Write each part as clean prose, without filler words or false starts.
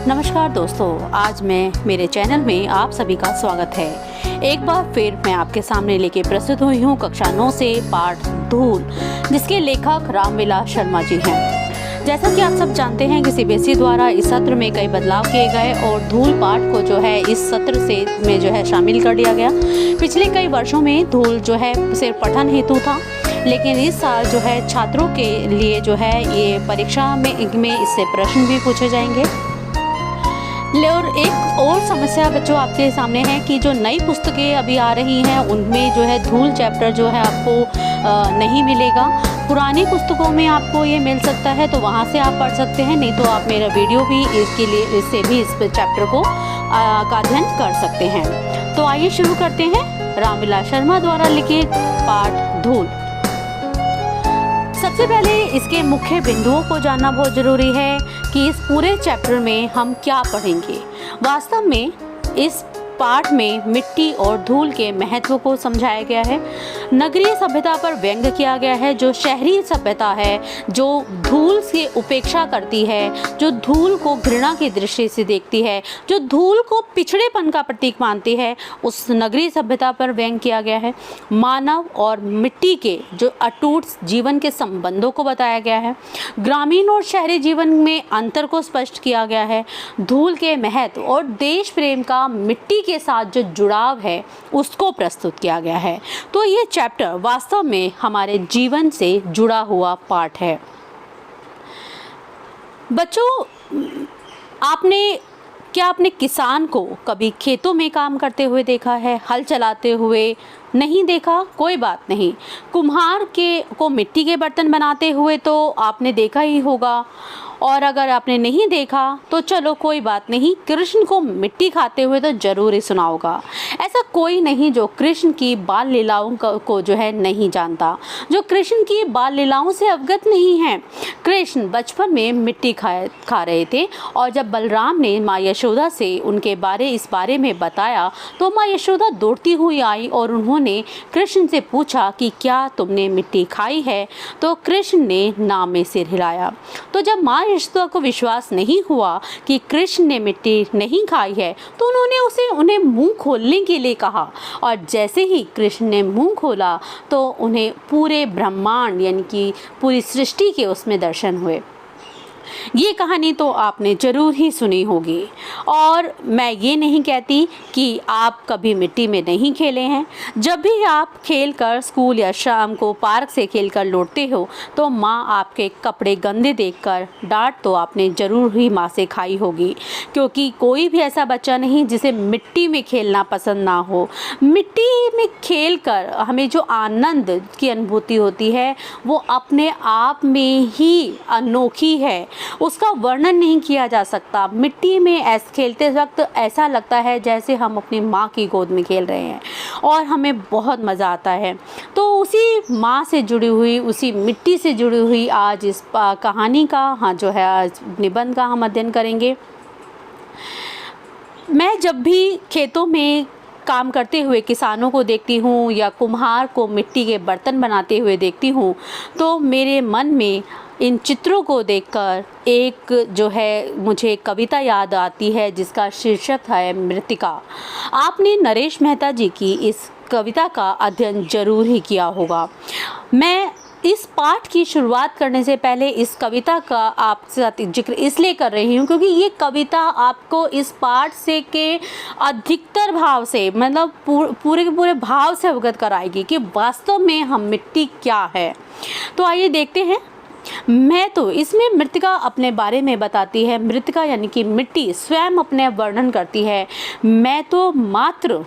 नमस्कार दोस्तों, आज मैं मेरे चैनल में आप सभी का स्वागत है। एक बार फिर मैं आपके सामने लेके प्रस्तुत हुई हूँ कक्षा 9 से पाठ धूल, जिसके लेखक रामविलास शर्मा जी हैं। जैसा कि आप सब जानते हैं कि सीबीएसई द्वारा इस सत्र में कई बदलाव किए गए और धूल पाठ को जो है इस सत्र में शामिल कर लिया गया। पिछले कई वर्षों में धूल जो है सिर्फ पठन हेतु था, लेकिन इस साल जो है छात्रों के लिए जो है ये परीक्षा में इससे प्रश्न भी पूछे जाएंगे। और एक और समस्या बच्चों आपके सामने है कि जो नई पुस्तकें अभी आ रही हैं उनमें जो है धूल चैप्टर जो है आपको नहीं मिलेगा। पुरानी पुस्तकों में आपको ये मिल सकता है, तो वहाँ से आप पढ़ सकते हैं, नहीं तो आप मेरा वीडियो भी इससे भी इस चैप्टर को का अध्ययन कर सकते हैं। तो आइए शुरू करते हैं रामविलास शर्मा द्वारा लिखित पाठ धूल। सबसे पहले इसके मुख्य बिंदुओं को जानना बहुत ज़रूरी है कि इस पूरे चैप्टर में हम क्या पढ़ेंगे। वास्तव में इस पाठ में मिट्टी और धूल के महत्व को समझाया गया है। नगरीय सभ्यता पर व्यंग किया गया है। जो शहरी सभ्यता है, जो धूल से उपेक्षा करती है, जो धूल को घृणा की दृष्टि से देखती है, जो धूल को पिछड़ेपन का प्रतीक मानती है, उस नगरीय सभ्यता पर व्यंग किया गया है। मानव और मिट्टी के जो अटूट जीवन के संबंधों को बताया गया है। ग्रामीण और शहरी जीवन में अंतर को स्पष्ट किया गया है। धूल के महत्व और देश प्रेम का मिट्टी के साथ जो जुड़ाव है उसको प्रस्तुत किया गया है। तो ये चैप्टर वास्तव में हमारे जीवन से जुड़ा हुआ पाठ है। बच्चों, आपने किसान को कभी खेतों में काम करते हुए देखा है? हल चलाते हुए नहीं देखा? कोई बात नहीं। कुम्हार को मिट्टी के बर्तन बनाते हुए तो आपने देखा ही होगा, और अगर आपने नहीं देखा तो चलो कोई बात नहीं, कृष्ण को मिट्टी खाते हुए तो जरूर ही सुना होगा। ऐसा कोई नहीं जो कृष्ण की बाल लीलाओं को जो है नहीं जानता, जो कृष्ण की बाल लीलाओं से अवगत नहीं है। कृष्ण बचपन में मिट्टी खा रहे थे, और जब बलराम ने माँ यशोदा से इस बारे में बताया तो माँ यशोदा दौड़ती हुई आई और उन्होंने कृष्ण से पूछा कि क्या तुमने मिट्टी खाई है? तो कृष्ण ने ना में सिर हिलाया। तो जब माँ यशोदा को विश्वास नहीं हुआ कि कृष्ण ने मिट्टी नहीं खाई है, तो उन्होंने उन्हें मुंह खोलने के लिए कहा, और जैसे ही कृष्ण ने मुंह खोला तो उन्हें पूरे ब्रह्मांड यानी कि पूरी सृष्टि के उसमें दर्शन हुए। ये कहानी तो आपने ज़रूर ही सुनी होगी, और मैं ये नहीं कहती कि आप कभी मिट्टी में नहीं खेले हैं। जब भी आप खेलकर स्कूल या शाम को पार्क से खेलकर लौटते हो तो माँ आपके कपड़े गंदे देखकर डांट तो आपने ज़रूर ही माँ से खाई होगी, क्योंकि कोई भी ऐसा बच्चा नहीं जिसे मिट्टी में खेलना पसंद ना हो। मिट्टी में खेलकर हमें जो आनंद की अनुभूति होती है वो अपने आप में ही अनोखी है, उसका वर्णन नहीं किया जा सकता। मिट्टी में खेलते वक्त ऐसा लगता है जैसे हम अपनी माँ की गोद में खेल रहे हैं, और हमें बहुत मज़ा आता है। तो उसी माँ से जुड़ी हुई, उसी मिट्टी से जुड़ी हुई आज इस कहानी का जो है आज निबंध का हम अध्ययन करेंगे। मैं जब भी खेतों में काम करते हुए किसानों को देखती हूँ या कुम्हार को मिट्टी के बर्तन बनाते हुए देखती हूँ, तो मेरे मन में इन चित्रों को देखकर एक जो है मुझे कविता याद आती है, जिसका शीर्षक है मृत्तिका। आपने नरेश मेहता जी की इस कविता का अध्ययन जरूर ही किया होगा। मैं इस पाठ की शुरुआत करने से पहले इस कविता का आपके साथ जिक्र इसलिए कर रही हूँ क्योंकि ये कविता आपको इस पाठ से के अधिकतर भाव से, मतलब पूरे के पूरे भाव से अवगत कराएगी कि वास्तव में हम मिट्टी क्या है। तो आइए देखते हैं। मैं तो इसमें मृत्तिका अपने बारे में बताती है। मृत्तिका यानी कि मिट्टी स्वयं अपने वर्णन करती है। मैं तो मात्र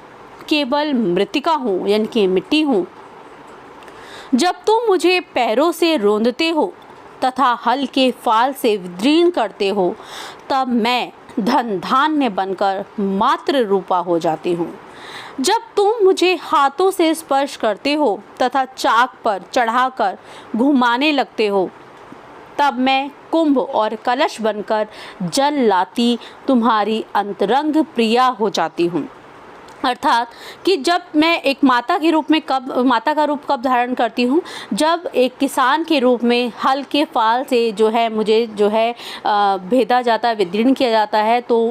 केवल मृत्तिका हूँ, यानी कि मिट्टी हूँ। जब तुम मुझे पैरों से रोंदते हो तथा हल के फाल से विदीर्ण करते हो, तब मैं धन धान्य बनकर मात्र रूपा हो जाती हूँ। जब तुम मुझे हाथों से स्पर्श करते हो तथा चाक पर चढ़ाकर घुमाने लगते हो, तब मैं कुंभ और कलश बनकर जल लाती तुम्हारी अंतरंग प्रिया हो जाती हूँ। अर्थात कि जब मैं एक माता के रूप में माता का रूप कब धारण करती हूँ, जब एक किसान के रूप में हल के फाल से जो है मुझे जो है भेदा जाता है, विदीर्ण किया जाता है, तो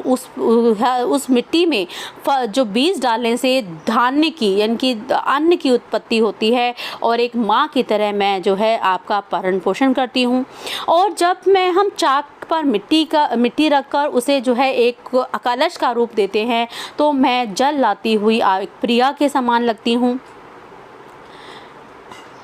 उस मिट्टी में जो बीज डालने से धान्य की यानी कि अन्न की उत्पत्ति होती है और एक माँ की तरह मैं जो है आपका पालन पोषण करती हूँ। और जब हम चाक पर मिट्टी रखकर उसे जो है एक कलश का रूप देते हैं, तो मैं जल लाती हुई एक प्रिया के समान लगती हूँ।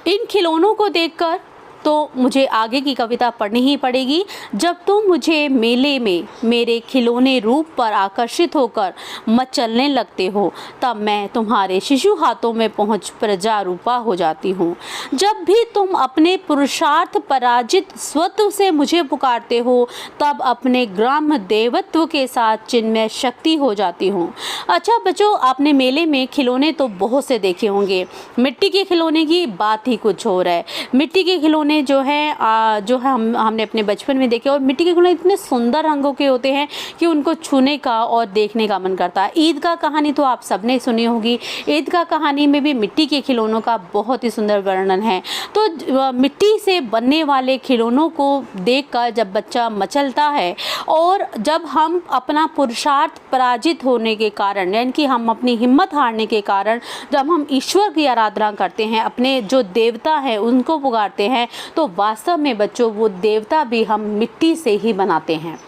इन खिलौनों को देखकर तो मुझे आगे की कविता पढ़नी ही पड़ेगी। जब तुम मुझे मेले में मेरे खिलौने रूप पर आकर्षित होकर मचलने लगते हो, तब मैं तुम्हारे शिशु हाथों में पहुँच प्रजा रूपा हो जाती हूँ। जब भी तुम अपने पुरुषार्थ पराजित स्वत्व से मुझे पुकारते हो, तब अपने ग्राम देवत्व के साथ चिन्मय शक्ति हो जाती हूँ। अच्छा बच्चों, आपने मेले में खिलौने तो बहुत से देखे होंगे। मिट्टी के खिलौने की बात ही कुछ और है। मिट्टी के खिलौने जो है हमने अपने बचपन में देखे, और मिट्टी के खिलौने इतने सुंदर रंगों के होते हैं कि उनको छूने का और देखने का मन करता है। ईदगाह कहानी तो आप सबने सुनी होगी। ईदगाह कहानी में भी मिट्टी के खिलौनों का बहुत ही सुंदर वर्णन है। तो मिट्टी से बनने वाले खिलौनों को देखकर जब बच्चा मचलता है, और जब हम अपना पुरुषार्थ पराजित होने के कारण यानी कि हम अपनी हिम्मत हारने के कारण जब हम ईश्वर की आराधना करते हैं, अपने जो देवता हैं उनको पुकारते हैं, तो वास्तव में बच्चों वो देवता भी हम मिट्टी से ही बनाते हैं।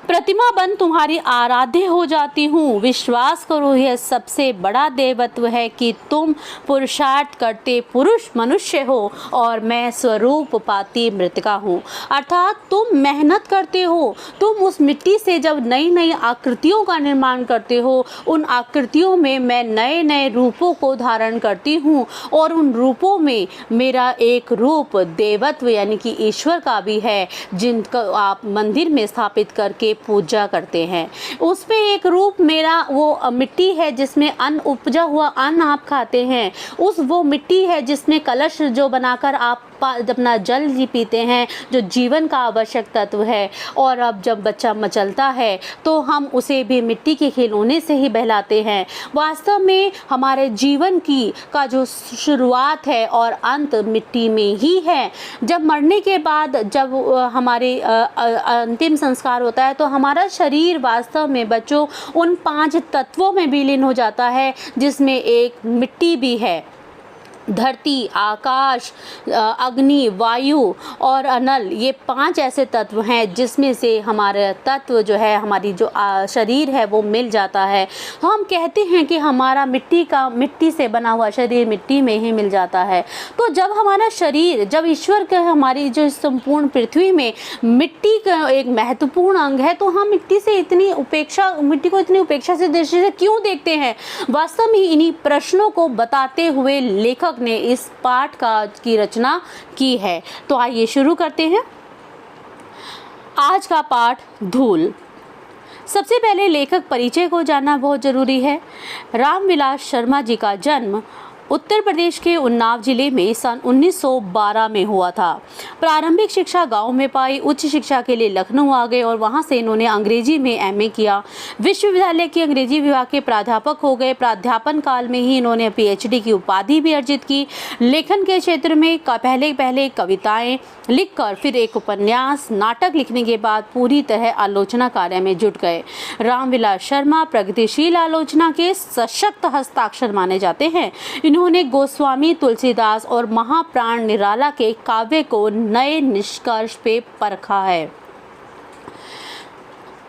प्रतिमा बन तुम्हारी आराध्य हो जाती हूँ। विश्वास करो यह सबसे बड़ा देवत्व है कि तुम पुरुषार्थ करते पुरुष मनुष्य हो और मैं स्वरूप पाती मृतिका हूँ। अर्थात तुम मेहनत करते हो, तुम उस मिट्टी से जब नई नई आकृतियों का निर्माण करते हो, उन आकृतियों में मैं नए नए रूपों को धारण करती हूँ, और उन रूपों में मेरा एक रूप देवत्व यानी कि ईश्वर का भी है, जिनका आप मंदिर में स्थापित करके पूजा करते हैं। उसमें एक रूप मेरा वो मिट्टी है जिसमें अन्न उपजा हुआ अन्न आप खाते हैं। वो मिट्टी है जिसमें कलश जो बनाकर आप अपना जल ही पीते हैं, जो जीवन का आवश्यक तत्व है। और अब जब बच्चा मचलता है तो हम उसे भी मिट्टी के खिलौने से ही बहलाते हैं। वास्तव में हमारे जीवन का जो शुरुआत है और अंत मिट्टी में ही है। जब मरने के बाद जब हमारे अंतिम संस्कार होता है, तो हमारा शरीर वास्तव में बच्चों उन 5 तत्वों में विलीन हो जाता है, जिसमें एक मिट्टी भी है। धरती, आकाश, अग्नि, वायु और अनल, ये 5 ऐसे तत्व हैं जिसमें से हमारा तत्व जो है, हमारी जो शरीर है वो मिल जाता है। तो हम कहते हैं कि हमारा मिट्टी से बना हुआ शरीर मिट्टी में ही मिल जाता है। तो जब हमारा शरीर, जब ईश्वर का हमारी जो संपूर्ण पृथ्वी में मिट्टी का एक महत्वपूर्ण अंग है, तो हम मिट्टी को इतनी उपेक्षा से दृष्टि से क्यों देखते हैं? वास्तव में इन्हीं प्रश्नों को बताते हुए लेखक ने इस पाठ की रचना की है। तो आइए शुरू करते हैं आज का पाठ, धूल। सबसे पहले लेखक परिचय को जानना बहुत जरूरी है। रामविलास शर्मा जी का जन्म उत्तर प्रदेश के उन्नाव जिले में सन 1912 में हुआ था। प्रारंभिक शिक्षा गांव में पाई, उच्च शिक्षा के लिए लखनऊ आ गए और वहां से इन्होंने अंग्रेजी में एमए किया। विश्वविद्यालय के अंग्रेजी विभाग के प्राध्यापक हो गए। प्राध्यापन काल में ही इन्होंने पीएचडी की उपाधि भी अर्जित की। लेखन के क्षेत्र में पहले कविताएं लिखकर फिर एक उपन्यास, नाटक लिखने के बाद पूरी तरह आलोचना कार्य में जुट गए। रामविलास शर्मा प्रगतिशील आलोचना के सशक्त हस्ताक्षर माने जाते हैं। इन्होंने गोस्वामी, तुलसीदास और महाप्राण निराला के काव्य को नए निष्कर्ष पे परखा है।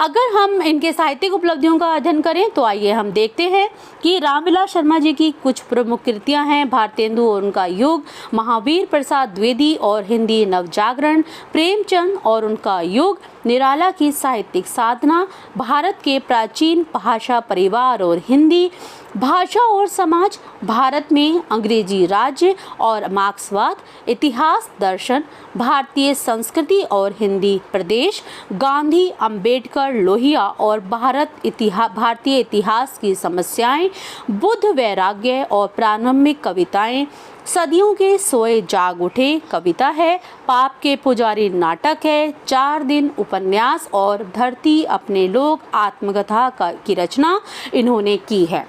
अगर हम इनके साहित्यिक उपलब्धियों का अध्ययन करें तो आइए हम देखते हैं कि रामविलास शर्मा जी की कुछ प्रमुख कृतियां हैं। भारतेंदु और उनका युग, महावीर प्रसाद द्विवेदी और हिंदी नवजागरण, प्रेमचंद और उनका युग, निराला की साहित्यिक साधना, भारत के प्राचीन भाषा परिवार और हिंदी, भाषा और समाज, भारत में अंग्रेजी राज्य और मार्क्सवाद, इतिहास दर्शन, भारतीय संस्कृति और हिंदी प्रदेश, गांधी, अंबेडकर, लोहिया और भारतीय इतिहास की समस्याएं, बुद्ध, वैराग्य और प्रारंभिक कविताएं, सदियों के सोए जाग उठे कविता है, पाप के पुजारी नाटक है, 4 दिन उपन्यास और धरती अपने लोग आत्मकथा की रचना इन्होंने की है।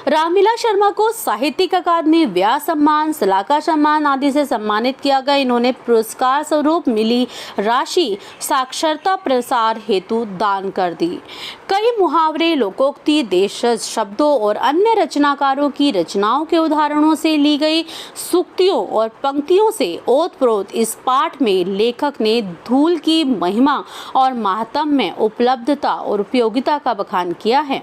रामलीला शर्मा को साहित्यिक अकादमी, व्यास सम्मान, सलाका सम्मान आदि से सम्मानित किया गया। इन्होंने पुरस्कार स्वरूप मिली राशि साक्षरता प्रसार हेतु दान कर दी। कई मुहावरे, लोकोक्ति, देशज शब्दों और अन्य रचनाकारों की रचनाओं के उदाहरणों से ली गई सूक्तियों और पंक्तियों से ओतप्रोत इस पाठ में लेखक ने धूल की महिमा और माहात्म्य, उपलब्धता और उपयोगिता का बखान किया है।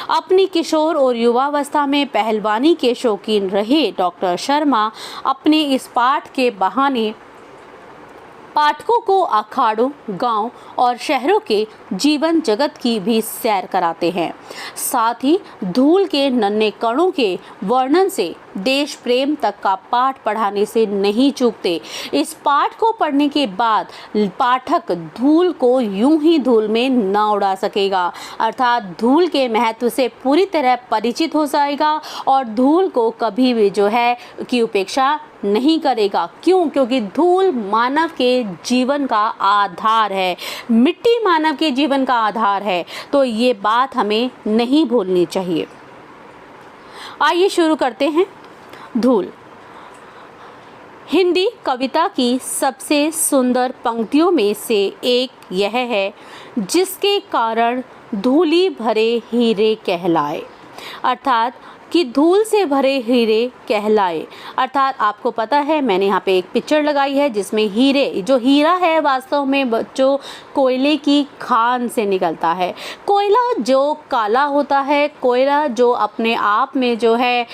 अपनी किशोर और युवावस्था में पहलवानी के शौकीन रहे डॉक्टर शर्मा अपने इस पाठ के बहाने पाठकों को अखाड़ों, गांव और शहरों के जीवन जगत की भी सैर कराते हैं। साथ ही धूल के नन्हे कणों के वर्णन से देश प्रेम तक का पाठ पढ़ाने से नहीं चूकते। इस पाठ को पढ़ने के बाद पाठक धूल को यूं ही धूल में न उड़ा सकेगा, अर्थात धूल के महत्व से पूरी तरह परिचित हो जाएगा और धूल को कभी भी जो है की उपेक्षा नहीं करेगा। क्यों? क्योंकि धूल मानव के जीवन का आधार है, मिट्टी मानव के जीवन का आधार है, तो ये बात हमें नहीं भूलनी चाहिए। आइए शुरू करते हैं। धूल हिंदी कविता की सबसे सुंदर पंक्तियों में से एक यह है, जिसके कारण धूली भरे हीरे कहलाए, अर्थात कि धूल से भरे हीरे कहलाए। अर्थात आपको पता है, मैंने यहाँ पे एक पिक्चर लगाई है जिसमें हीरे, जो हीरा है वास्तव में बच्चों कोयले की खान से निकलता है। कोयला जो काला होता है, कोयला जो अपने आप में जो है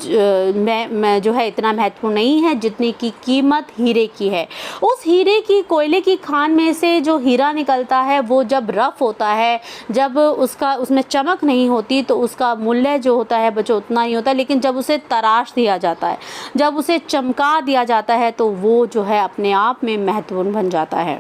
मैं जो है इतना महत्वपूर्ण नहीं है जितनी की कीमत हीरे की है। उस हीरे की, कोयले की खान में से जो हीरा निकलता है वो जब रफ होता है, जब उसमें चमक नहीं होती तो उसका मूल्य जो होता है बच्चों उतना ही होता है। लेकिन जब उसे तराश दिया जाता है, जब उसे चमका दिया जाता है तो वो जो है अपने आप में महत्वपूर्ण बन जाता है।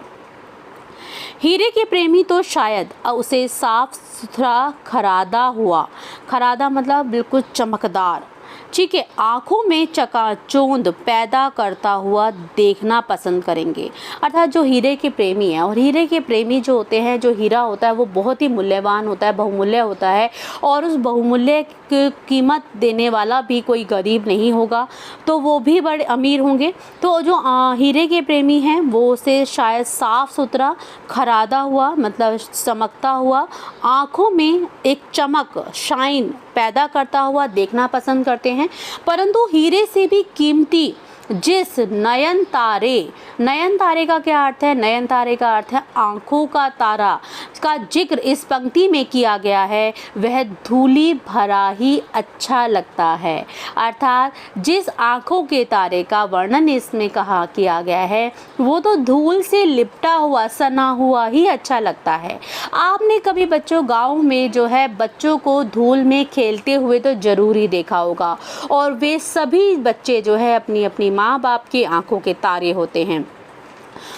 हीरे के प्रेमी तो शायद उसे साफ सुथरा खरादा हुआ, खरादा मतलब बिल्कुल चमकदार, ठीक है, आँखों में चकाचौंध पैदा करता हुआ देखना पसंद करेंगे। अर्थात जो हीरे के प्रेमी हैं, और हीरे के प्रेमी जो होते हैं, जो हीरा होता है वो बहुत ही मूल्यवान होता है, बहुमूल्य होता है, और उस बहुमूल्य की कीमत देने वाला भी कोई गरीब नहीं होगा, तो वो भी बड़े अमीर होंगे। तो जो हीरे के प्रेमी हैं वो उसे शायद साफ़ सुथरा खरादा हुआ मतलब चमकता हुआ, आँखों में एक चमक, शाइन पैदा करता हुआ देखना पसंद करते हैं। परंतु हीरे से भी कीमती जिस नयन तारे का क्या अर्थ है? नयन तारे का अर्थ है आँखों का तारा का जिक्र इस पंक्ति में किया गया है, वह धूली भरा ही अच्छा लगता है। अर्थात जिस आँखों के तारे का वर्णन इसमें किया गया है वो तो धूल से लिपटा हुआ, सना हुआ ही अच्छा लगता है। आपने कभी बच्चों गाँव में जो है बच्चों को धूल में खेलते हुए तो ज़रूर ही देखा होगा, और वे सभी बच्चे जो है अपनी अपनी माँ बाप की आंखों के तारे होते हैं,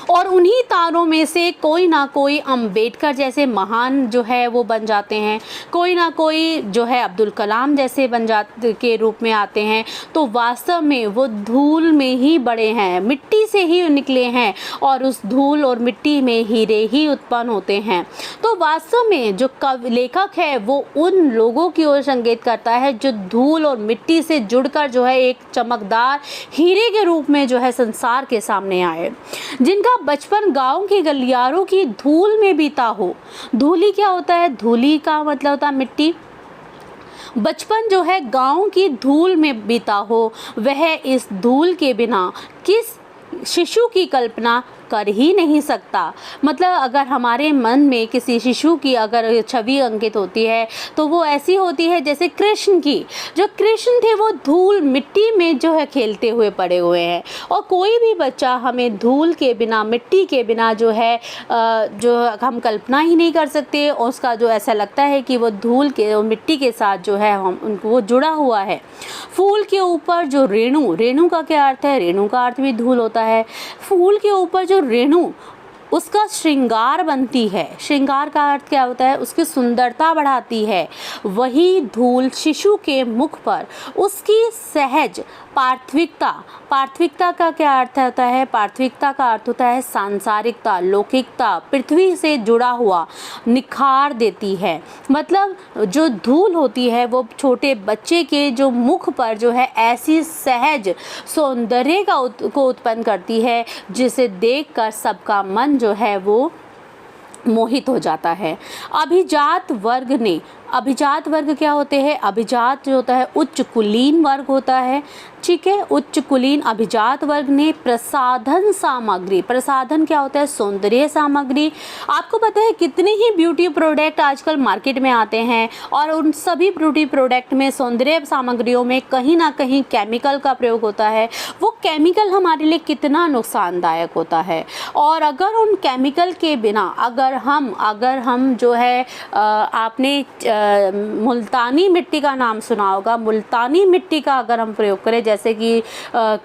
और उन्हीं तारों में से कोई ना कोई अंबेडकर जैसे महान जो है वो बन जाते हैं, कोई ना कोई जो है अब्दुल कलाम जैसे के रूप में आते हैं। तो वास्तव में वो धूल में ही बड़े हैं, मिट्टी से ही निकले हैं, और उस धूल और मिट्टी में हीरे ही उत्पन्न होते हैं। तो वास्तव में जो लेखक है वो उन लोगों की ओर संकेत करता है जो धूल और मिट्टी से जुड़कर जो है एक चमकदार हीरे के रूप में जो है संसार के सामने आए, जिनका बचपन गांव के गलियारों की धूल में बीता हो। धूली क्या होता है? धूली का मतलब होता है मिट्टी। बचपन जो है गांव की धूल में बीता हो, वह इस धूल के बिना किस शिशु की कल्पना कर ही नहीं सकता। मतलब अगर हमारे मन में किसी शिशु की अगर छवि अंकित होती है तो वो ऐसी होती है जैसे कृष्ण की। जो कृष्ण थे वो धूल मिट्टी में जो है खेलते हुए पड़े हुए हैं, और कोई भी बच्चा हमें धूल के बिना, मिट्टी के बिना जो है जो हम कल्पना ही नहीं कर सकते, और उसका जो ऐसा लगता है कि वो धूल के और मिट्टी के साथ जो है हम उनको वो जुड़ा हुआ है। फूल के ऊपर जो रेणु, रेणु का क्या अर्थ है? रेणु का अर्थ भी धूल होता है। फूल के ऊपर जो रेणु उसका श्रृंगार बनती है। श्रृंगार का अर्थ क्या होता है? उसकी सुंदरता बढ़ाती है। वही धूल शिशु के मुख पर उसकी सहज पार्थिविकता, पार्थिविकता का क्या अर्थ होता है? पार्थिविकता का अर्थ होता है सांसारिकता, लौकिकता, पृथ्वी से जुड़ा हुआ निखार देती है। मतलब जो धूल होती है वो छोटे बच्चे के जो मुख पर जो है ऐसी सहज सौंदर्य को उत्पन्न करती है जिसे देखकर सबका मन जो है वो मोहित हो जाता है। अभिजात वर्ग ने, अभिजात वर्ग क्या होते हैं? अभिजात जो होता है उच्च कुलीन वर्ग होता है, ठीक है। उच्च कुलीन अभिजात वर्ग ने प्रसाधन सामग्री, प्रसाधन क्या होता है? सौंदर्य सामग्री। आपको पता है कितने ही ब्यूटी प्रोडक्ट आजकल मार्केट में आते हैं और उन सभी ब्यूटी प्रोडक्ट में, सौंदर्य सामग्रियों में कहीं ना कहीं केमिकल का प्रयोग होता है। वो केमिकल हमारे लिए कितना नुकसानदायक होता है। और अगर उन केमिकल के बिना अगर हम जो है आपने मुल्तानी मिट्टी का नाम सुना होगा, मुल्तानी मिट्टी का अगर हम प्रयोग करें, जैसे कि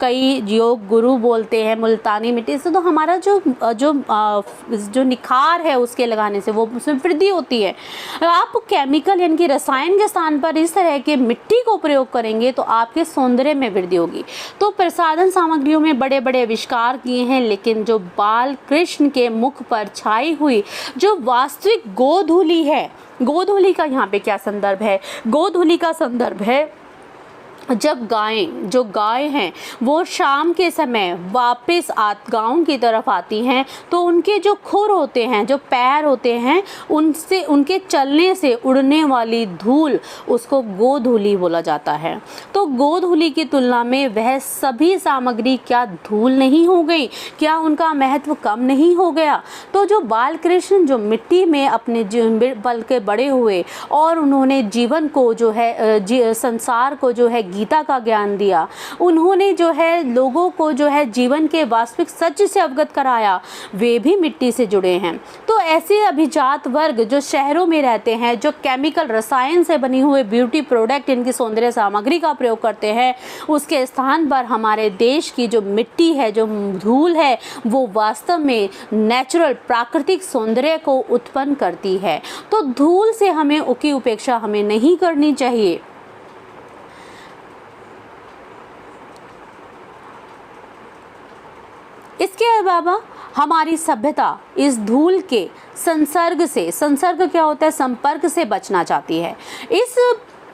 कई योग गुरु बोलते हैं मुल्तानी मिट्टी से तो हमारा जो निखार है उसके लगाने से वो उसमें वृद्धि होती है। आप केमिकल यानी कि रसायन के स्थान पर इस तरह के मिट्टी को प्रयोग करेंगे तो आपके सौंदर्य में वृद्धि होगी। तो प्रसाधन सामग्रियों में बड़े बड़े आविष्कार किए हैं, लेकिन जो बाल कृष्ण के मुख पर छाई हुई जो वास्तविक गोधूली है, गोधूली का यहाँ पे क्या संदर्भ है? गोधूली का संदर्भ है जब जो गाय हैं वो शाम के समय वापस गाँव की तरफ आती हैं तो उनके जो खुर होते हैं, जो पैर होते हैं, उनसे उनके चलने से उड़ने वाली धूल उसको गोधूली बोला जाता है। तो गोधूली की तुलना में वह सभी सामग्री क्या धूल नहीं हो गई? क्या उनका महत्व कम नहीं हो गया? तो जो बाल कृष्ण जो मिट्टी में अपने बल के बड़े हुए और उन्होंने जीवन को जो है संसार को जो है गीता का ज्ञान दिया, उन्होंने जो है लोगों को जो है जीवन के वास्तविक सच से अवगत कराया, वे भी मिट्टी से जुड़े हैं। तो ऐसे अभिजात वर्ग जो शहरों में रहते हैं, जो केमिकल रसायन से बनी हुए ब्यूटी प्रोडक्ट इनकी सौंदर्य सामग्री का प्रयोग करते हैं, उसके स्थान पर हमारे देश की जो मिट्टी है, जो धूल है, वो वास्तव में नेचुरल प्राकृतिक सौंदर्य को उत्पन्न करती है। तो धूल से हमें की उपेक्षा हमें नहीं करनी चाहिए। इसके अलावा हमारी सभ्यता इस धूल के संसर्ग क्या होता है? संपर्क से बचना चाहती है। इस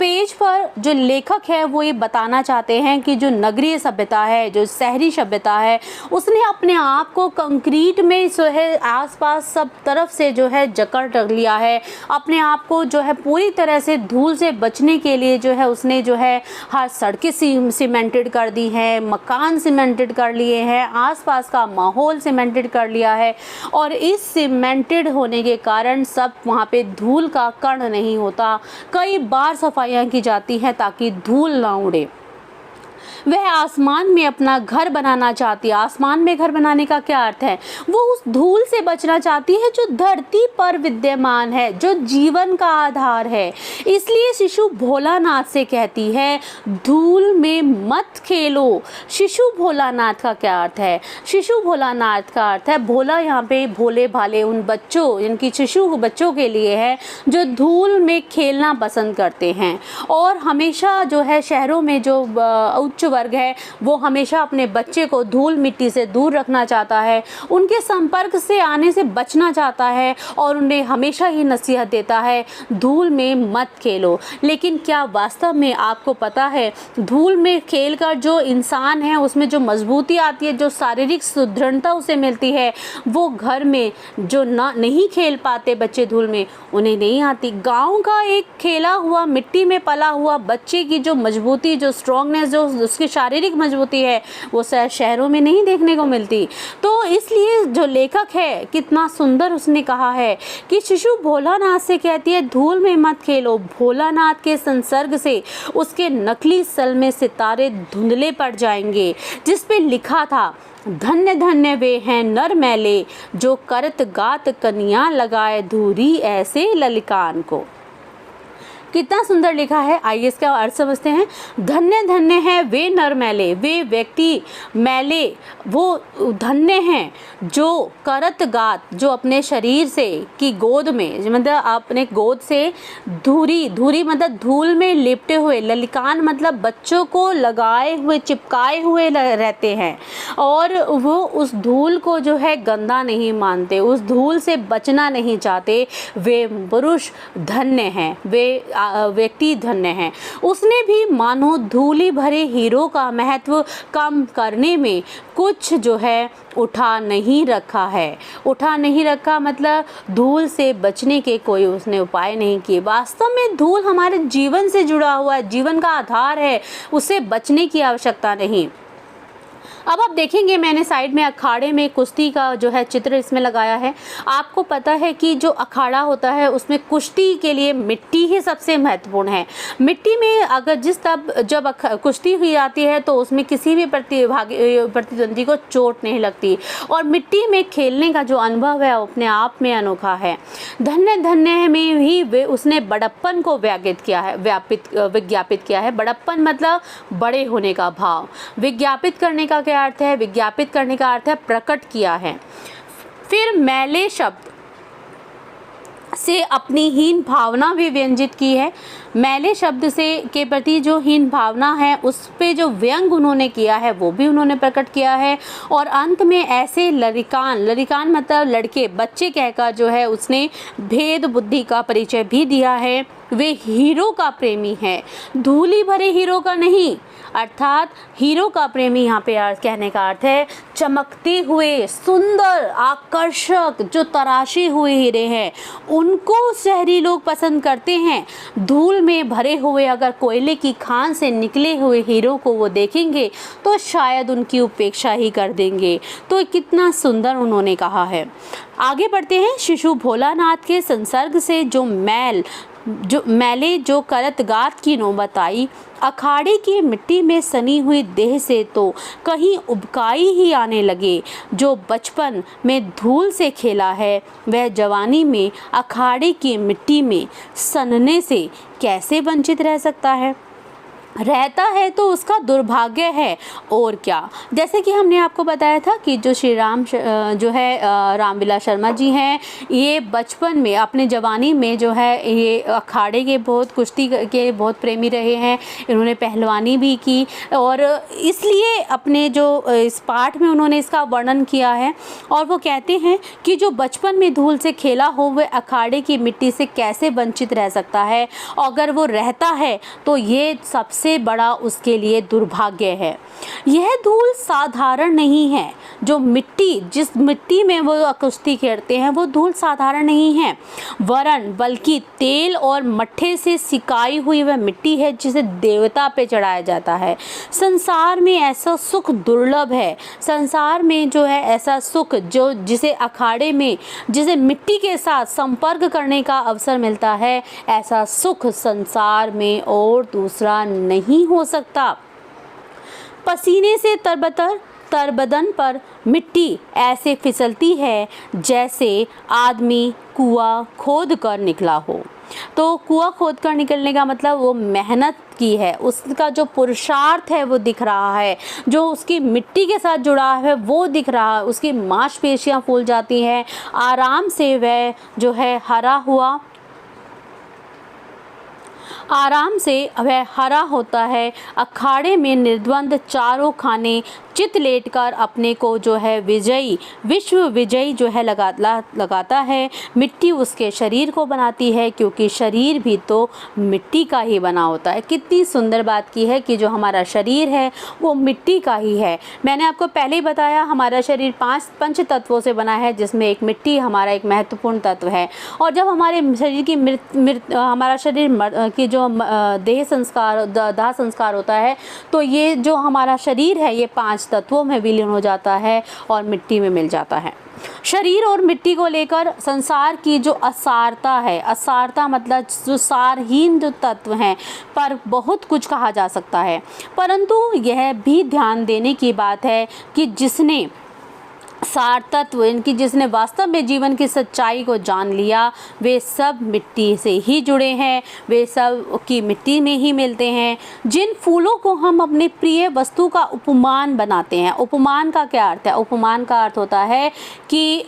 पेज पर जो लेखक है वो ये बताना चाहते हैं कि जो नगरीय सभ्यता है, जो शहरी सभ्यता है, उसने अपने आप को कंक्रीट में जो है आसपास सब तरफ से जो है जकड़ रख लिया है। अपने आप को जो है पूरी तरह से धूल से बचने के लिए जो है उसने जो है हर सड़कें सीमेंटेड कर दी हैं, मकान सीमेंटेड कर लिए हैं, आसपास का माहौल सीमेंटेड कर लिया है। और इस सीमेंटेड होने के कारण सब वहाँ पे धूल का कण नहीं होता। कई बार सफाई की जाती है ताकि धूल ना उड़े। वह आसमान में अपना घर बनाना चाहती है। आसमान में घर बनाने का क्या अर्थ है? वो उस धूल से बचना चाहती है जो धरती पर विद्यमान है, जो जीवन का आधार है। इसलिए शिशु भोलानाथ से कहती है, धूल में मत खेलो। शिशु भोलानाथ का क्या अर्थ है? शिशु भोलानाथ का अर्थ है भोला, यहाँ पे भोले भाले उन बच्चों, इनकी शिशु बच्चों के लिए है जो धूल में खेलना पसंद करते हैं। और हमेशा जो है शहरों में जो उच्च वर्ग है वो हमेशा अपने बच्चे को धूल मिट्टी से दूर रखना चाहता है, उनके संपर्क से आने से बचना चाहता है और उन्हें हमेशा ही नसीहत देता है, धूल में मत खेलो। लेकिन क्या वास्तव में आपको पता है धूल में खेलकर जो इंसान है उसमें जो मजबूती आती है, जो शारीरिक सुदृढ़ता उसे मिलती है, वो घर में जो नहीं खेल पाते बच्चे धूल में, उन्हें नहीं आती। गाँव का एक खेला हुआ मिट्टी में पला हुआ बच्चे की जो मजबूती, जो स्ट्रॉन्गनेस, जो उसकी शारीरिक मजबूती है, वो शहरों में नहीं देखने को मिलती। तो इसलिए जो लेखक है कितना सुंदर उसने कहा है कि शिशु भोलानाथ से कहती है, धूल में मत खेलो। भोलानाथ के संसर्ग से उसके नकली सल में सितारे धुंधले पड़ जाएंगे, जिस पे लिखा था, धन्य धन्य वे हैं नर मैले, जो करत गात कनिया लगाए धूरी ऐसे ललिकान को। कितना सुंदर लिखा है। आइए इसका अर्थ समझते हैं। धन्य धन्य है वे नर मैले, वे व्यक्ति मैले, वो धन्य हैं जो करत गात, जो अपने शरीर से की गोद में, मतलब अपने गोद से धूरी, धूरी मतलब धूल में लिपटे हुए, ललिकान मतलब बच्चों को लगाए हुए, चिपकाए हुए रहते हैं, और वो उस धूल को जो है गंदा नहीं मानते, उस धूल से बचना नहीं चाहते, वे पुरुष धन्य हैं, वे व्यक्ति धन्य हैं। उसने भी मानो धूली भरे हीरो का महत्व कम करने में कुछ जो है उठा नहीं रखा है। उठा नहीं रखा मतलब धूल से बचने के कोई उसने उपाय नहीं किए। वास्तव में धूल हमारे जीवन से जुड़ा हुआ है, जीवन का आधार है, उससे बचने की आवश्यकता नहीं। अब आप देखेंगे मैंने साइड में अखाड़े में कुश्ती का जो है चित्र इसमें लगाया है। आपको पता है कि जो अखाड़ा होता है उसमें कुश्ती के लिए मिट्टी ही सबसे महत्वपूर्ण है। मिट्टी में अगर जब कुश्ती हुई जाती है तो उसमें किसी भी प्रतिद्वंदी को चोट नहीं लगती, और मिट्टी में खेलने का जो अनुभव है अपने आप में अनोखा है। धन्य धन्य में ही वे उसने बड़प्पन को विज्ञापित किया है। बड़प्पन मतलब बड़े होने का भाव। विज्ञापित करने का क्या अर्थ है? विज्ञापित करने का अर्थ है प्रकट किया है। फिर मैले शब्द से अपनी हीन भावना भी व्यंजित की है। मैले शब्द से के प्रति जो हीन भावना है उस पे जो व्यंग उन्होंने किया है वो भी उन्होंने प्रकट किया है। और अंत में ऐसे लरिकान मतलब लड़के, बच्चे कहकर जो है उसने भेद बुद्धि का परिचय भी दिया है। वे हीरो का प्रेमी है, धूली भरे हीरो का नहीं, अर्थात हीरो का प्रेमी यहाँ पे कहने का अर्थ है चमकते हुए, सुंदर, आकर्षक, जो तराशे हुए हीरे हैं उनको शहरी लोग पसंद करते हैं। धूल में भरे हुए अगर कोयले की खान से निकले हुए हीरो को वो देखेंगे तो शायद उनकी उपेक्षा ही कर देंगे। तो कितना सुंदर उन्होंने कहा है। आगे बढ़ते हैं। शिशु भोलानाथ के संसर्ग से जो मैले जो करत गात की नौबत आई, अखाड़े की मिट्टी में सनी हुई देह से तो कहीं उबकाई ही आने लगे। जो बचपन में धूल से खेला है वह जवानी में अखाड़े की मिट्टी में सनने से कैसे वंचित रह सकता है? रहता है तो उसका दुर्भाग्य है और क्या। जैसे कि हमने आपको बताया था कि जो श्री राम जो है रामविलास शर्मा जी हैं, ये बचपन में अपने जवानी में जो है ये अखाड़े के बहुत, कुश्ती के बहुत प्रेमी रहे हैं। इन्होंने पहलवानी भी की और इसलिए अपने जो इस पाठ में उन्होंने इसका वर्णन किया है। और वो कहते हैं कि जो बचपन में धूल से खेला हो वह अखाड़े की मिट्टी से कैसे वंचित रह सकता है, अगर वो रहता है तो ये सबसे बड़ा उसके लिए दुर्भाग्य है। यह धूल साधारण नहीं है। जो मिट्टी, जिस मिट्टी में वो कुश्ती खेलते हैं वो धूल साधारण नहीं है, वरन बल्कि तेल और मट्ठे से सिकाई हुई वह मिट्टी है जिसे देवता पे चढ़ाया जाता है। संसार में ऐसा सुख दुर्लभ है। संसार में जो है ऐसा सुख जो जिसे अखाड़े में, जिसे मिट्टी के साथ संपर्क करने का अवसर मिलता है, ऐसा सुख संसार में और दूसरा नहीं हो सकता। पसीने से तरबदन पर मिट्टी ऐसे फिसलती है जैसे आदमी कुआं खोद कर निकला हो। तो कुआं खोद कर निकलने का मतलब वो मेहनत की है, उसका जो पुरुषार्थ है वो दिख रहा है, जो उसकी मिट्टी के साथ जुड़ा है वो दिख रहा है, उसकी मांसपेशियां फूल जाती हैं, आराम से वह जो है आराम से वह हरा होता है। अखाड़े में निर्द्वंद चारों खाने चित लेटकर अपने को जो है विश्व विजयी जो है लगाता है। मिट्टी उसके शरीर को बनाती है क्योंकि शरीर भी तो मिट्टी का ही बना होता है। कितनी सुंदर बात की है कि जो हमारा शरीर है वो मिट्टी का ही है। मैंने आपको पहले ही बताया हमारा शरीर पंच तत्वों से बना है, जिसमें एक मिट्टी हमारा एक महत्वपूर्ण तत्व है। और जब हमारे शरीर की हमारा शरीर की जो देह संस्कार, दाह संस्कार होता है तो ये जो हमारा शरीर है ये 5 तत्वों में विलीन हो जाता है और मिट्टी में मिल जाता है। शरीर और मिट्टी को लेकर संसार की जो असारता है, असारता मतलब जो सारहीन जो तत्व हैं, पर बहुत कुछ कहा जा सकता है। परंतु यह भी ध्यान देने की बात है कि जिसने सार तत्व, इनकी जिसने वास्तव में जीवन की सच्चाई को जान लिया, वे सब मिट्टी से ही जुड़े हैं, वे सब की मिट्टी में ही मिलते हैं। जिन फूलों को हम अपने प्रिय वस्तु का उपमान बनाते हैं, उपमान का क्या अर्थ है? उपमान का अर्थ होता है कि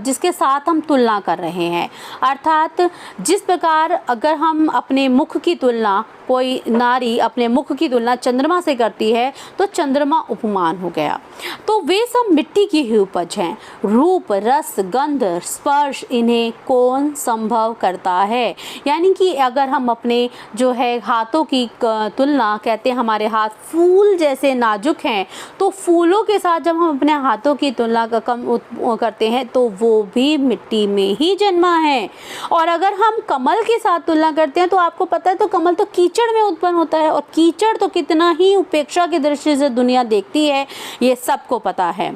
जिसके साथ हम तुलना कर रहे हैं, अर्थात जिस प्रकार अगर हम अपने मुख की तुलना, कोई नारी अपने मुख की तुलना चंद्रमा से करती है तो चंद्रमा उपमान हो गया। तो वे सब मिट्टी की ही उपज हैं। रूप, रस, गंध, स्पर्श, इन्हें कौन संभव करता है? यानी कि अगर हम अपने जो है हाथों की तुलना, कहते हैं हमारे हाथ फूल जैसे नाजुक हैं, तो फूलों के साथ जब हम अपने हाथों की तुलना करते हैं तो वो भी मिट्टी में ही जन्मा है। और अगर हम कमल के साथ तुलना करते हैं तो आपको पता है, तो कमल तो कीचड़ में उत्पन्न होता है, और कीचड़ तो कितना ही उपेक्षा की दृष्टि से दुनिया देखती है, ये सबको पता है।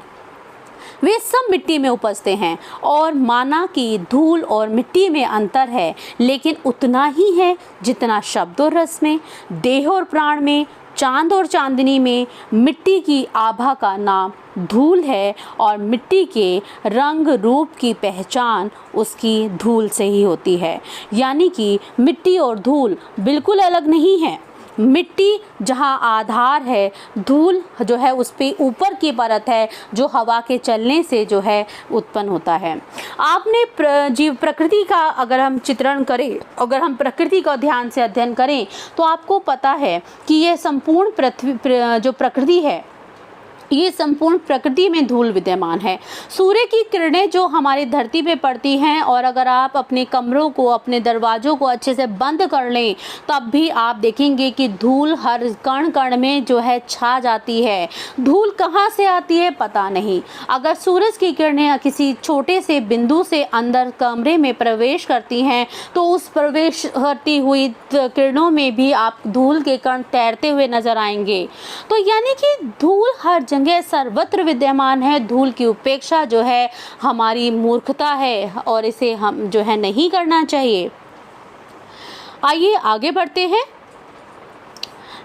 वे सब मिट्टी में उपजते हैं, और माना कि धूल और मिट्टी में अंतर है, लेकिन उतना ही है जितना शब्द और रस में, देह और प्राण में, चांद और चांदनी में। मिट्टी की आभा का नाम धूल है, और मिट्टी के रंग रूप की पहचान उसकी धूल से ही होती है। यानी कि मिट्टी और धूल बिल्कुल अलग नहीं है। मिट्टी जहाँ आधार है, धूल जो है उस पे ऊपर की परत है जो हवा के चलने से जो है उत्पन्न होता है। आपने प्रकृति का अगर हम चित्रण करें, अगर हम प्रकृति का ध्यान से अध्ययन करें तो आपको पता है कि यह संपूर्ण पृथ्वी जो प्रकृति है, ये संपूर्ण प्रकृति में धूल विद्यमान है। सूर्य की किरणें जो हमारी धरती पे पड़ती हैं, और अगर आप अपने कमरों को, अपने दरवाज़ों को अच्छे से बंद कर लें, तब भी आप देखेंगे कि धूल हर कण कण में जो है छा जाती है। धूल कहाँ से आती है पता नहीं। अगर सूरज की किरणें किसी छोटे से बिंदु से अंदर कमरे में प्रवेश करती हैं तो उस प्रवेश करती हुई किरणों में भी आप धूल के कण तैरते हुए नजर आएंगे। तो यानी कि धूल हर जगह सर्वत्र विद्यमान है। धूल की उपेक्षा जो है हमारी मूर्खता है, और इसे हम जो है नहीं करना चाहिए। आइए आगे बढ़ते हैं।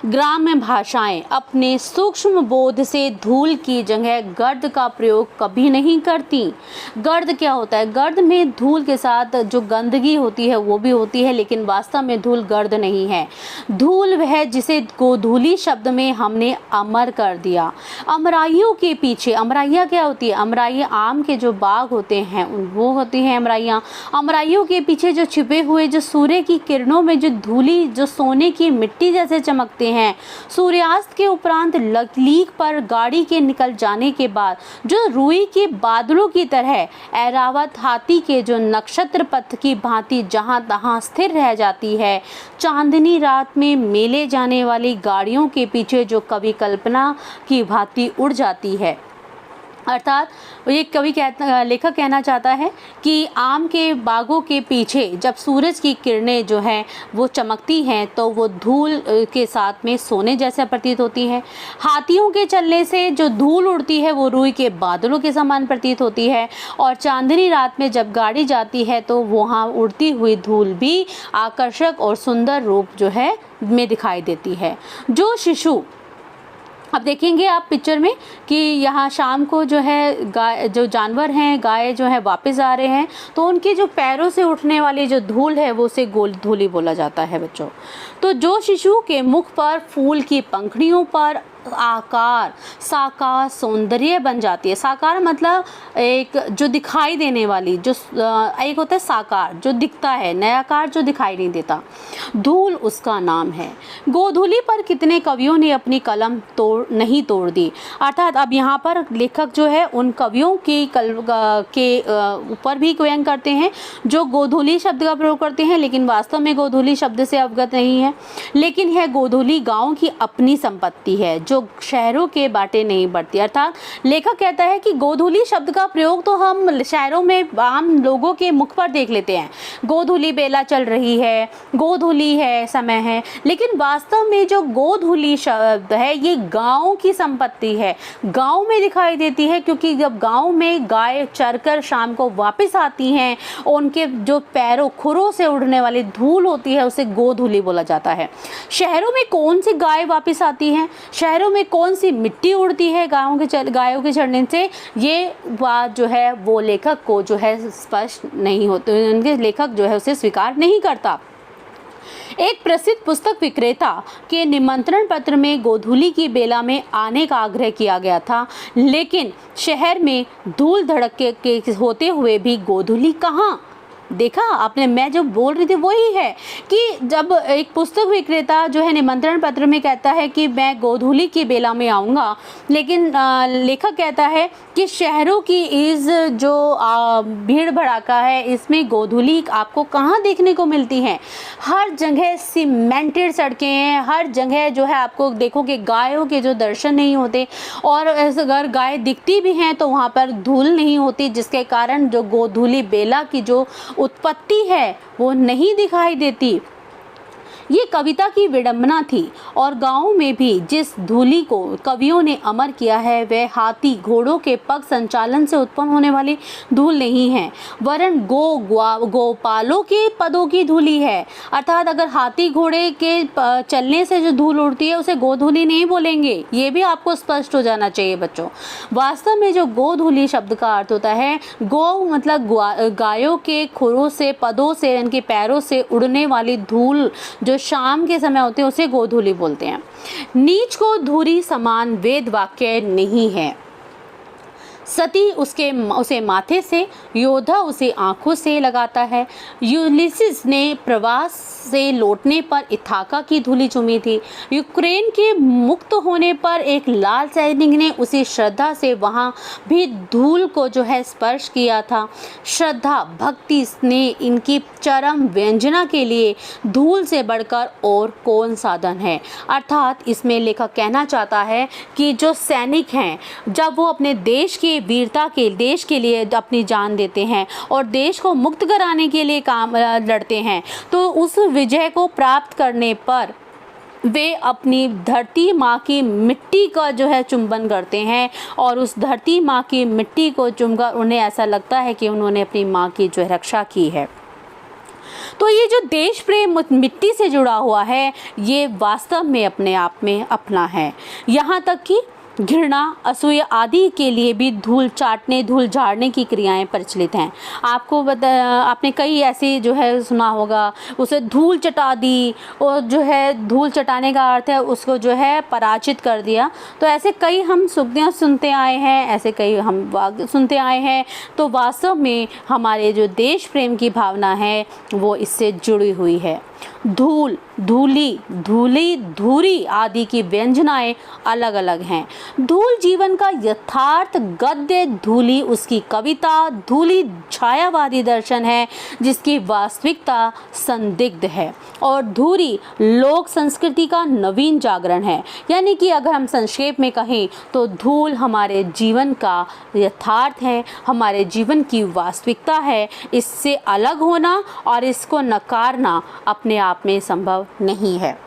ग्राम्य भाषाएं अपने सूक्ष्म बोध से धूल की जगह गर्द का प्रयोग कभी नहीं करती। गर्द क्या होता है? गर्द में धूल के साथ जो गंदगी होती है वो भी होती है, लेकिन वास्तव में धूल गर्द नहीं है। धूल वह जिसे गोधूली शब्द में हमने अमर कर दिया। अमराइयों के पीछे, अमराइयाँ क्या होती है? अमराइयाँ आम के जो बाग होते हैं वो होती हैं अमराइयाँ। अमराइयों के पीछे जो छिपे हुए, जो सूर्य की किरणों में जो धूली, जो सोने की मिट्टी जैसे चमकते हैं, सूर्यास्त के उपरांत लीक पर गाड़ी के निकल जाने के बाद जो रुई के बादलों की तरह ऐरावत हाथी के जो नक्षत्र पथ की भांति जहां तहां स्थिर रह जाती है। चांदनी रात में मेले जाने वाली गाड़ियों के पीछे जो कवि कल्पना की भांति उड़ जाती है। अर्थात ये लेखक कहना चाहता है कि आम के बागों के पीछे जब सूरज की किरणें जो हैं वो चमकती हैं तो वो धूल के साथ में सोने जैसा प्रतीत होती है। हाथियों के चलने से जो धूल उड़ती है वो रुई के बादलों के समान प्रतीत होती है, और चांदनी रात में जब गाड़ी जाती है तो वहाँ उड़ती हुई धूल भी आकर्षक और सुंदर रूप जो है में दिखाई देती है। जो शिशु, अब देखेंगे आप पिक्चर में कि यहाँ शाम को जो है गाय, जो जानवर हैं, गाय जो है वापस आ रहे हैं, तो उनके जो पैरों से उठने वाली जो धूल है वो उसे गोल धूली बोला जाता है बच्चों। तो जो शिशु के मुख पर फूल की पंखुड़ियों पर आकार साकार सौंदर्य बन जाती है। साकार मतलब एक जो दिखाई देने वाली, जो एक होता है साकार जो दिखता है, नयाकार जो दिखाई नहीं देता, धूल उसका नाम है। गोधूली पर कितने कवियों ने अपनी कलम नहीं तोड़ दी। अर्थात अब यहाँ पर लेखक जो है उन कवियों के ऊपर भी व्यंग करते हैं जो गोधूली शब्द का प्रयोग करते हैं, लेकिन वास्तव में गोधूली शब्द से अवगत नहीं है। लेकिन यह गोधूली गाँव की अपनी संपत्ति है जो शहरों के बाटे नहीं बढ़ती। अर्थात लेखक कहता है कि गोधूली शब्द का प्रयोग तो हम शहरों में आम लोगों के मुख पर देख लेते हैं, गोधूली बेला चल रही है, गोधूली है, समय है, लेकिन वास्तव में जो गोधूली शब्द है ये गांव की संपत्ति है, गांव में दिखाई देती है। क्योंकि जब गांव में गाय चरकर शाम को वापस आती हैं, उनके जो पैरों खुरों से उड़ने वाली धूल होती है उसे गोधूली बोला जाता है। शहरों में कौन सी गाय वापस आती है? शहरों शहरों में कौन सी मिट्टी उड़ती है गायों के चढ़ने से, ये बात जो है वो लेखक को जो है स्पष्ट नहीं होती, उनके लेखक जो है उसे स्वीकार नहीं करता। एक प्रसिद्ध पुस्तक विक्रेता के निमंत्रण पत्र में गोधूली की बेला में आने का आग्रह किया गया था, लेकिन शहर में धूल धड़क के होते हुए भी गोधूली कहाँ। देखा आपने, मैं जो बोल रही थी वही है कि जब एक पुस्तक विक्रेता जो है निमंत्रण पत्र में कहता है कि मैं गोधूली की बेला में आऊँगा, लेकिन लेखक कहता है कि शहरों की इस जो भीड़ भड़ाका है इसमें गोधूली आपको कहाँ देखने को मिलती है। हर जगह सीमेंटेड सड़कें हैं, हर जगह जो है आपको देखोगे गायों के जो दर्शन नहीं होते, और अगर गाय दिखती भी हैं तो वहाँ पर धूल नहीं होती, जिसके कारण जो गोधूली बेला की जो उत्पत्ति है वो नहीं दिखाई देती। ये कविता की विडंबना थी, और गाँव में भी जिस धूली को कवियों ने अमर किया है वह हाथी घोड़ों के पग संचालन से उत्पन्न होने वाली धूल नहीं है, वरन गोपालों के पदों की धूली है। अर्थात अगर हाथी घोड़े के चलने से जो धूल उड़ती है उसे गोधूली नहीं बोलेंगे, ये भी आपको स्पष्ट हो जाना चाहिए बच्चों। वास्तव में जो गोधूली शब्द का अर्थ होता है, गो मतलब गायों के खुरों से, पदों से, इनके पैरों से उड़ने वाली धूल जो शाम के समय होते हैं उसे गोधूली बोलते हैं। नीच को धूरी समान वेद वाक्य नहीं है। सती उसे माथे से, योद्धा उसे आंखों से लगाता है। यूलिसिस ने प्रवास से लौटने पर इथाका की धूली चूमी थी। यूक्रेन के मुक्त होने पर एक लाल सैनिक ने उसी श्रद्धा से वहाँ भी धूल को जो है स्पर्श किया था। श्रद्धा, भक्ति, स्नेह, इनकी चरम व्यंजना के लिए धूल से बढ़कर और कौन साधन है। अर्थात इसमें लेखक कहना चाहता है कि जो सैनिक हैं जब वो अपने देश की वीरता के देश के लिए अपनी जान देते हैं और देश को मुक्त कराने के लिए काम लड़ते हैं, तो उस विजय को प्राप्त करने पर वे अपनी धरती माँ की मिट्टी का जो है चुंबन करते हैं, और उस धरती माँ की मिट्टी को चुमकर उन्हें ऐसा लगता है कि उन्होंने अपनी माँ की जो है रक्षा की है। तो ये जो देश प्रेम मिट्टी से जुड़ा हुआ है ये वास्तव में अपने आप में अपना है। यहाँ तक कि घृणा, असूया आदि के लिए भी धूल चाटने, धूल झाड़ने की क्रियाएं प्रचलित हैं। आपने कई ऐसी जो है सुना होगा, उसे धूल चटा दी, और जो है धूल चटाने का अर्थ है उसको जो है पराजित कर दिया। तो ऐसे कई हम सुक्तियाँ सुनते आए हैं, ऐसे कई हम वाक्य सुनते आए हैं। तो वास्तव में हमारे जो देश प्रेम की भावना है वो इससे जुड़ी हुई है। धूल, धूली, धूली, धूरी आदि की व्यंजनाएं अलग अलग हैं। धूल जीवन का यथार्थ गद्य, धूली उसकी कविता, धूली छायावादी दर्शन है जिसकी वास्तविकता संदिग्ध है, और धूरी लोक संस्कृति का नवीन जागरण है। यानी कि अगर हम संक्षेप में कहें तो धूल हमारे जीवन का यथार्थ है, हमारे जीवन की वास्तविकता है। इससे अलग होना और इसको नकारना अपने आप में संभव नहीं है।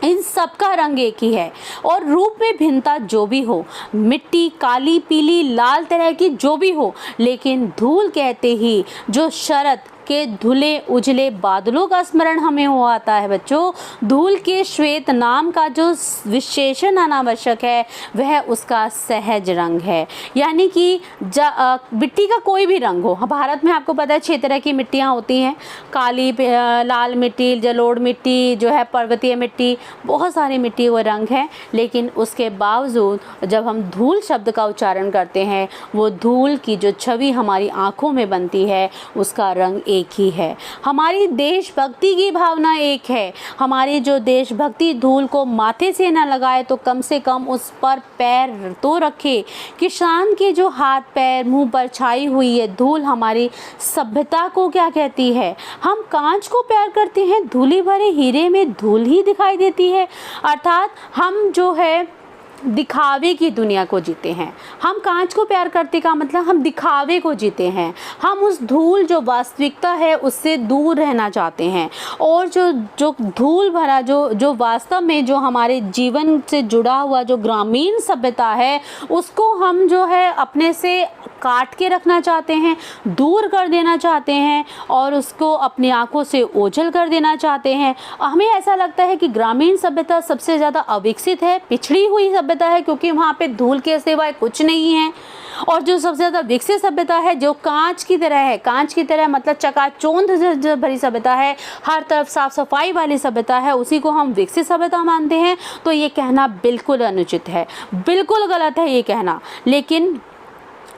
इन सब का रंग एक ही है और रूप में भिन्नता जो भी हो, मिट्टी काली, पीली, लाल तरह की जो भी हो, लेकिन धूल कहते ही जो शरद के धुले उजले बादलों का स्मरण हमें हो आता है बच्चों। धूल के श्वेत नाम का जो विशेषण अनावश्यक है वह उसका सहज रंग है। यानी कि मिट्टी का कोई भी रंग हो, भारत में आपको पता है 6 तरह की मिट्टियाँ होती हैं, काली, लाल मिट्टी, जलोढ़ मिट्टी, जो है पर्वतीय मिट्टी, बहुत सारी मिट्टी वो रंग है। लेकिन उसके बावजूद जब हम धूल शब्द का उच्चारण करते हैं, वो धूल की जो छवि हमारी आँखों में बनती है उसका रंग एक ही है। हमारी देशभक्ति की भावना एक है। हमारी जो देशभक्ति धूल को माथे से न लगाए तो कम से कम उस पर पैर तो रखे। किसान के जो हाथ पैर मुंह पर छाई हुई ये धूल हमारी सभ्यता को क्या कहती है। हम कांच को प्यार करते हैं, धूली भरे हीरे में धूल ही दिखाई देती है। अर्थात हम जो है दिखावे की दुनिया को जीते हैं। हम कांच को प्यार करते का मतलब हम दिखावे को जीते हैं। हम उस धूल जो वास्तविकता है उससे दूर रहना चाहते हैं, और जो धूल भरा जो वास्तव में जो हमारे जीवन से जुड़ा हुआ जो ग्रामीण सभ्यता है उसको हम जो है अपने से काट के रखना चाहते हैं, दूर कर देना चाहते हैं और उसको अपनी आंखों से ओझल कर देना चाहते हैं। हमें ऐसा लगता है कि ग्रामीण सभ्यता सबसे ज़्यादा अविकसित है, पिछड़ी हुई सभ्यता है, क्योंकि वहाँ पे धूल के सिवाय कुछ नहीं है। और जो सबसे ज़्यादा विकसित सभ्यता है, जो कांच की तरह है, कांच की तरह मतलब चकाचौंध भरी सभ्यता है, हर तरफ साफ सफाई वाली सभ्यता है, उसी को हम विकसित सभ्यता मानते हैं। तो ये कहना बिल्कुल अनुचित है, बिल्कुल गलत है ये कहना। लेकिन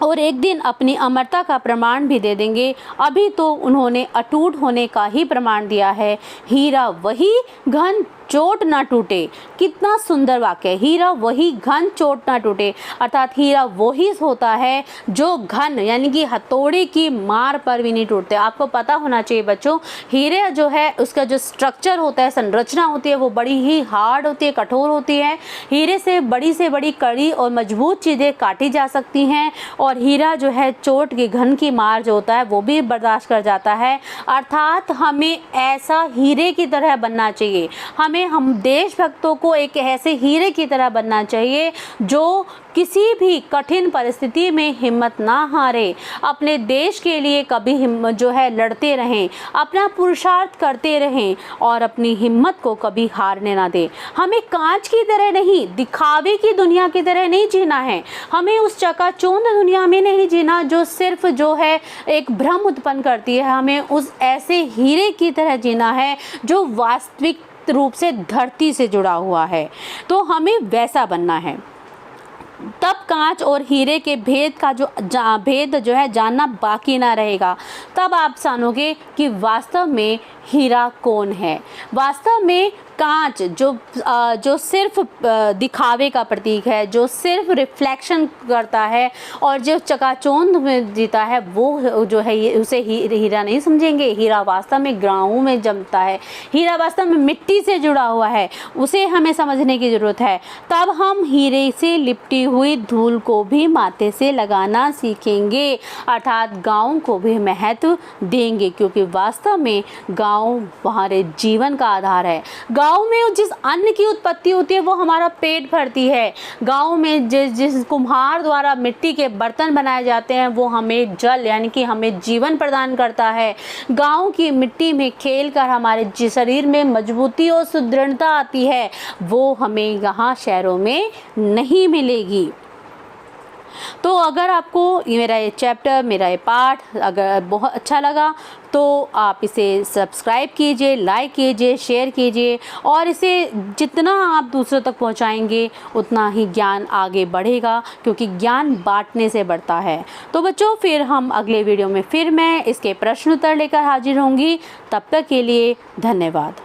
और एक दिन अपनी अमरता का प्रमाण भी दे देंगे। अभी तो उन्होंने अटूट होने का ही प्रमाण दिया है। हीरा वही घन चोट ना टूटे, कितना सुंदर वाक्य। हीरा वही घन चोट ना टूटे, अर्थात हीरा वही होता है जो घन यानी कि हथौड़े की मार पर भी नहीं टूटते। आपको पता होना चाहिए बच्चों, हीरे जो है उसका जो स्ट्रक्चर होता है, संरचना होती है, वो बड़ी ही हार्ड होती है, कठोर होती है। हीरे से बड़ी कड़ी और मजबूत चीज़ें काटी जा सकती हैं और हीरा जो है चोट की घन की मार जो होता है वो भी बर्दाश्त कर जाता है। अर्थात हमें ऐसा हीरे की तरह बनना चाहिए। हम देशभक्तों को एक ऐसे हीरे की तरह बनना चाहिए जो किसी भी कठिन परिस्थिति में हिम्मत ना हारे, अपने देश के लिए कभी हिम्मत जो है लड़ते रहें, अपना पुरुषार्थ करते रहें और अपनी हिम्मत को कभी हारने ना दें। हमें कांच की तरह नहीं, दिखावे की दुनिया की तरह नहीं जीना है। हमें उस चकाचौंध दुनिया में नहीं जीना जो सिर्फ जो है एक भ्रम उत्पन्न करती है। हमें उस ऐसे हीरे की तरह जीना है जो वास्तविक रूप से धरती से जुड़ा हुआ है। तो हमें वैसा बनना है। तब कांच और हीरे के भेद का भेद जो है जानना बाकी ना रहेगा। तब आप जानोगे कि वास्तव में हीरा कौन है। वास्तव में कांच जो सिर्फ दिखावे का प्रतीक है, जो सिर्फ रिफ्लेक्शन करता है और जो चकाचौंध में जीता है, वो जो है उसे हीरा नहीं समझेंगे। हीरा वास्तव में ग्राउंड में जमता है, हीरा वास्तव में मिट्टी से जुड़ा हुआ है, उसे हमें समझने की ज़रूरत है। तब हम हीरे से लिपटी हुई धूल को भी माथे से लगाना सीखेंगे, अर्थात गाँव को भी महत्व देंगे, क्योंकि वास्तव में गाँव हमारे जीवन का आधार है। गाँव में जिस अन्न की उत्पत्ति होती है वो हमारा पेट भरती है। गाँव में जिस कुम्हार द्वारा मिट्टी के बर्तन बनाए जाते हैं वो हमें जल यानी कि हमें जीवन प्रदान करता है। गाँव की मिट्टी में खेलकर हमारे शरीर में मजबूती और सुदृढ़ता आती है, वो हमें यहाँ शहरों में नहीं मिलेगी। तो अगर आपको मेरा ये चैप्टर, मेरा ये पाठ अगर बहुत अच्छा लगा तो आप इसे सब्सक्राइब कीजिए, लाइक कीजिए, शेयर कीजिए और इसे जितना आप दूसरों तक पहुंचाएंगे उतना ही ज्ञान आगे बढ़ेगा, क्योंकि ज्ञान बांटने से बढ़ता है। तो बच्चों, फिर हम अगले वीडियो में फिर मैं इसके प्रश्न उत्तर लेकर हाजिर होंगी। तब तक के लिए धन्यवाद।